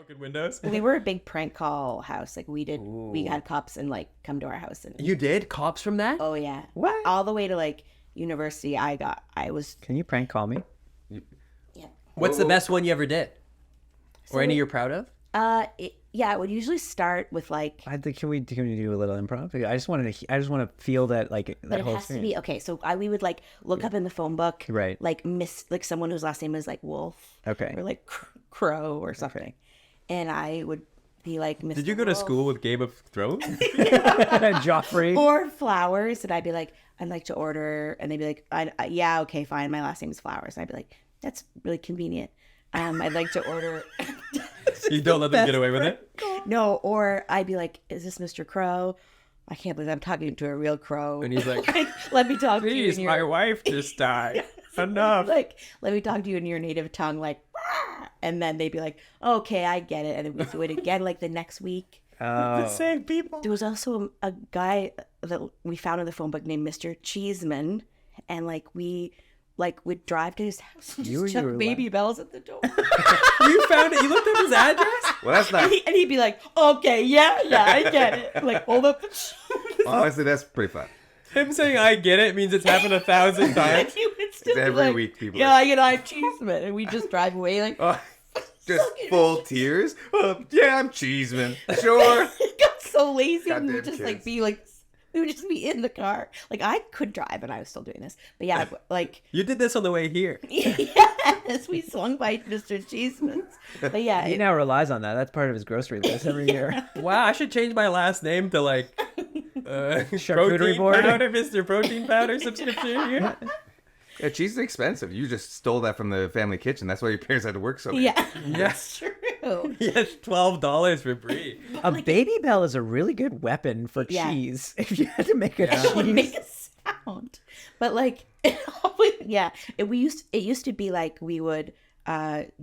broken windows. We were a big prank call house. Like we had cops and like come to our house and. You did cops from that? Oh yeah. What? All the way to like university. I was. Can you prank call me? Yeah. What's the best one you ever did? Or any you're proud of? It would usually start with like. I think can we do a little improv? I just want to feel that like that But it whole has to experience. be okay. So we would like look up in the phone book, Right. Like someone whose last name was like Wolf, Okay. or like Crow or something, and I would be like, Mr. Did you go to Wolf. school with Game of Thrones? Joffrey. Or Flowers, and I'd be like, I'd like to order, and they'd be like, yeah, okay, fine, my last name is Flowers, and I'd be like, that's really convenient. I'd like to order. You don't let them get away with it? No, or I'd be like, is this Mr. Crow? I can't believe I'm talking to a real crow. And he's like, let me talk to you. please, in my your, wife just died. Enough. like, let me talk to you in your native tongue, like, "Rah!" And then they'd be like, okay, I get it. And then we'd do it again, like the next week. The same people. There was also a guy that we found in the phone book named Mr. Cheeseman, and like would drive to his house and just chuck baby bells at the door. You found it? You looked up his address? Well, that's not. And he'd be like, okay, yeah, I get it. Like, hold up. Honestly, that's pretty fun. Him saying I get it means it's happened 1,000 times. He would still be Every like, week people yeah, are- I get I'm Cheeseman. And we just drive away like, Just full tears. Yeah, I'm Cheeseman. Sure. he got so lazy and Goddamn would just like kids. be like, we would just be in the car. Like, I could drive and I was still doing this. But yeah, like, You did this on the way here. yes, we swung by Mr. Cheeseman's. But yeah, He now relies on that. That's part of his grocery list every year. Wow, I should change my last name to like Charcuterie protein board. powder, Mr. Protein Powder subscription here. Yeah, cheese is expensive. You just stole that from the family kitchen. That's why your parents had to work so much. yeah, Yes. true. Yes, $12 for Brie. A baby bell is a really good weapon for Yeah. cheese. If you had to make a It would cheese. make a sound. But like, it used to be like we would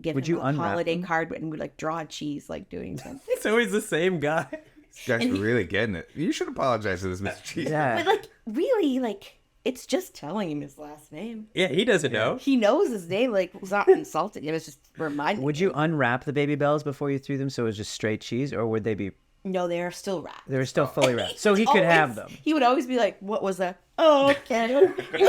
give Would him you a unwrap holiday them? card and we'd like draw cheese like doing something. It's always the same guy. These guys are really getting it. You should apologize to this Mr. Cheese. Yeah. But like, really, like, it's just telling him his last name. Yeah, he doesn't know. He knows his name. Like, it was not insulting. It was just reminding. Would you unwrap the baby bells before you threw them so it was just straight cheese, or would they be? No, they are still wrapped. They were still fully wrapped, so he could have them. He would always be like, "What was that?" Oh, okay. He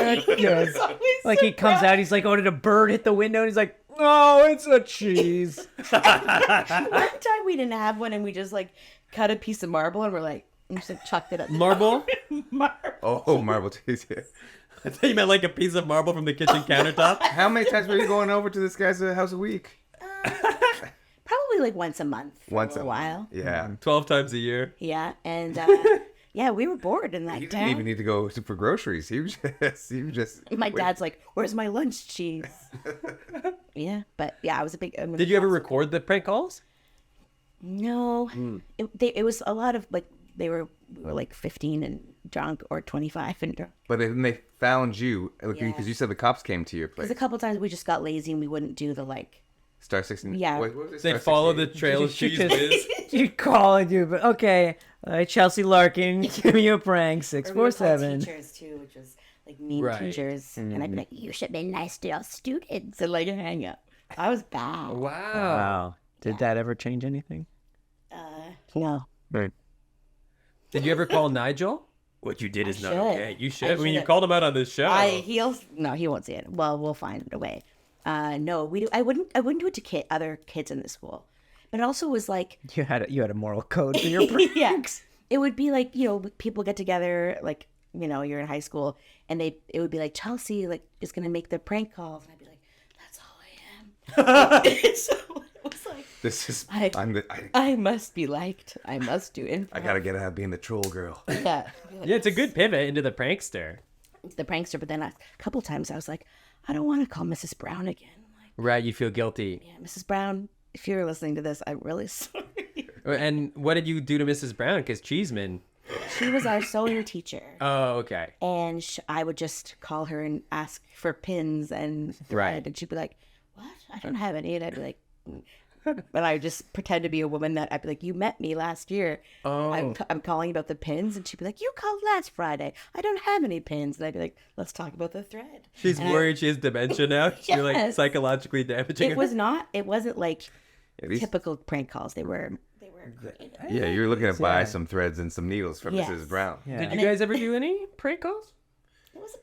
was always Like he comes out, he's like, "Oh, did a bird hit the window?" And he's like, "Oh, it's a cheese." One time we didn't have one, and we just like cut a piece of marble, and we're like, and just like chucked it at the Marble? marble. Oh, marble cheese. Yeah. I thought you meant like a piece of marble from the kitchen countertop. How many times were you going over to this guy's house a week? Probably like once a month. Once for a while. Yeah. 12 times a year. Yeah, and yeah, we were bored in that He town. didn't even need to go for groceries. He was just. My dad's like, "Where's my lunch cheese?" Yeah, but yeah, I was a big. Did you ever record the prank calls? No, it was a lot of like we were like 15 and drunk, or 25 and drunk. But then they found you because Yeah. you said the cops came to your place. Because a couple times we just got lazy and we wouldn't do the like. Star 16. Yeah. What was it? They Star follow the 68? trail of cheese whiz. You call and you, but okay, Chelsea Larkin, give me a prank. Or we would call 647. teachers too, which was like mean Right. teachers, and I'd be like, "You should be nice to your students," and like hang up. I was bad. Wow. Wow. Did that ever change anything? No. Right. Did you ever call Nigel? What you did is not should. okay. You should. I mean, you should. called him out on this show. No, he won't see it. Well, we'll find a way. No, we do. I wouldn't do it to other kids in the school, but it also was like, You had a moral code for your pranks. it would be like, people get together, like, you're in high school, and it would be like, Chelsea like is gonna make the prank calls, and I'd be like, that's all I am. So it was like, This is. I must be liked. I must do it. I gotta get out of being the troll girl. Yeah. Yeah, it's a good pivot into the prankster. The prankster, but then a couple times I was like, I don't want to call Mrs. Brown again. Like, Right, you feel guilty. yeah, Mrs. Brown, if you're listening to this, I'm really sorry. And what did you do to Mrs. Brown? Because Cheeseman. She was our sewing teacher. Oh, okay. And I would just call her and ask for pins and thread, Right. and she'd be like, "What? I don't have any." And I'd be like, and I would just pretend to be a woman that I'd be like, "You met me last year. Oh. I'm calling about the pins," and she'd be like, "You called last Friday. I don't have any pins." And I'd be like, "Let's talk about the thread." She's And worried she has dementia now. You're like Yes. psychologically damaging It her. was not. It wasn't like typical prank calls. They were great. Yeah, you were looking to buy Yeah. some threads and some needles from Yes. Mrs. Brown. Yeah. Did you guys ever do any prank calls?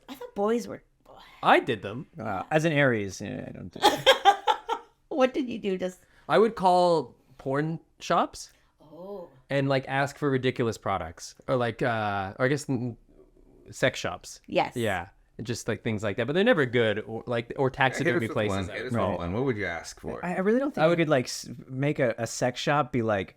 I thought boys were. I did them. Wow. As an Aries, yeah, I don't. What did you do? Just I would call porn shops oh, and like ask for ridiculous products, or like, or I guess sex shops. yes, Yeah, just like things like that. But they're never good, or like or Hit us taxidermy with places. one. Hit us with one. What would you ask for? I really don't think I would like make a sex shop be like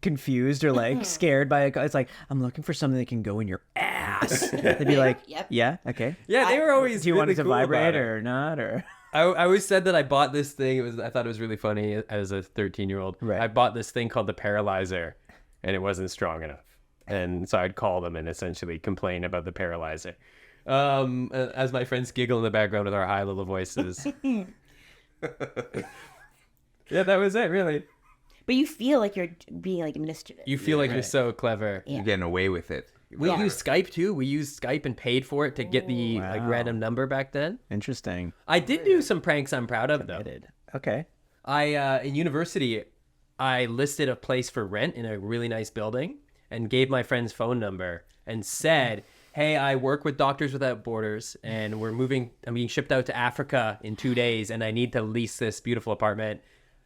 confused or like scared by it's like I'm looking for something that can go in your ass. They'd be like, Yep. yeah, okay. Yeah, they were always. Do you want really it to cool about vibrate it. or not or? I always said that I bought this thing. I thought it was really funny as a 13-year-old. Right. I bought this thing called the Paralyzer, and it wasn't strong enough. And so I'd call them and essentially complain about the Paralyzer. As my friends giggle in the background with our high little voices. Yeah, that was it, really. but you feel like you're being like mischievous. You feel like you're so clever. Yeah. You're getting away with it. We used Skype too. We used Skype and paid for it to get the like wow. random number back then. Interesting. I did do some pranks I'm proud of though. Okay. I in university, I listed a place for rent in a really nice building and gave my friend's phone number and said, "Hey, I work with Doctors Without Borders, and I'm being shipped out to Africa in 2 days, and I need to lease this beautiful apartment.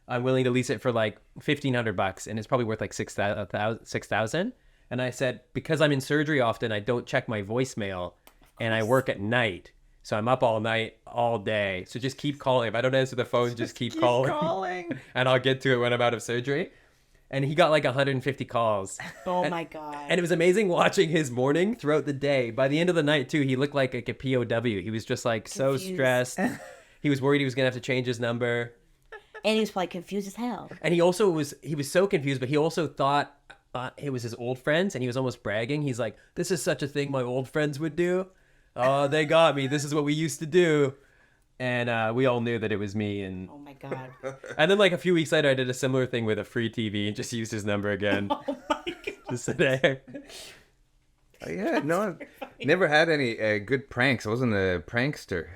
I'm willing to lease it for like $1,500, and it's probably worth like $6,000." And I said, because I'm in surgery often, I don't check my voicemail, and I work at night. So I'm up all night, all day. So just keep calling. If I don't answer the phone, just keep calling. And I'll get to it when I'm out of surgery. And he got like 150 calls. Oh my god! And it was amazing watching his morning throughout the day. By the end of the night, too, he looked like a POW. He was just like so Confused. stressed. He was worried he was going to have to change his number. And he was probably confused as hell. And he was so confused, but he also thought it was his old friends, and he was almost bragging. He's like, "This is such a thing my old friends would do. Oh, they got me. This is what we used to do." And we all knew that it was me. And Oh my god! and then like a few weeks later, I did a similar thing with a free TV and just used his number again. Oh my god! Just there. Yeah, no, never had any good pranks. I wasn't a prankster.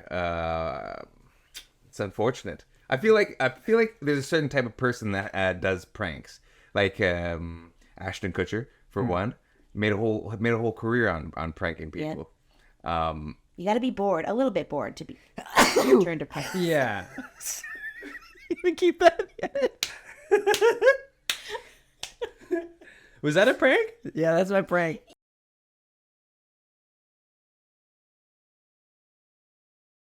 It's unfortunate. I feel like there's a certain type of person that does pranks, like Ashton Kutcher for one, made a whole career on pranking people. You got to be bored, a little bit bored, to be turned to prank. Yeah. Even keep that. Was that a prank? Yeah, that's my prank.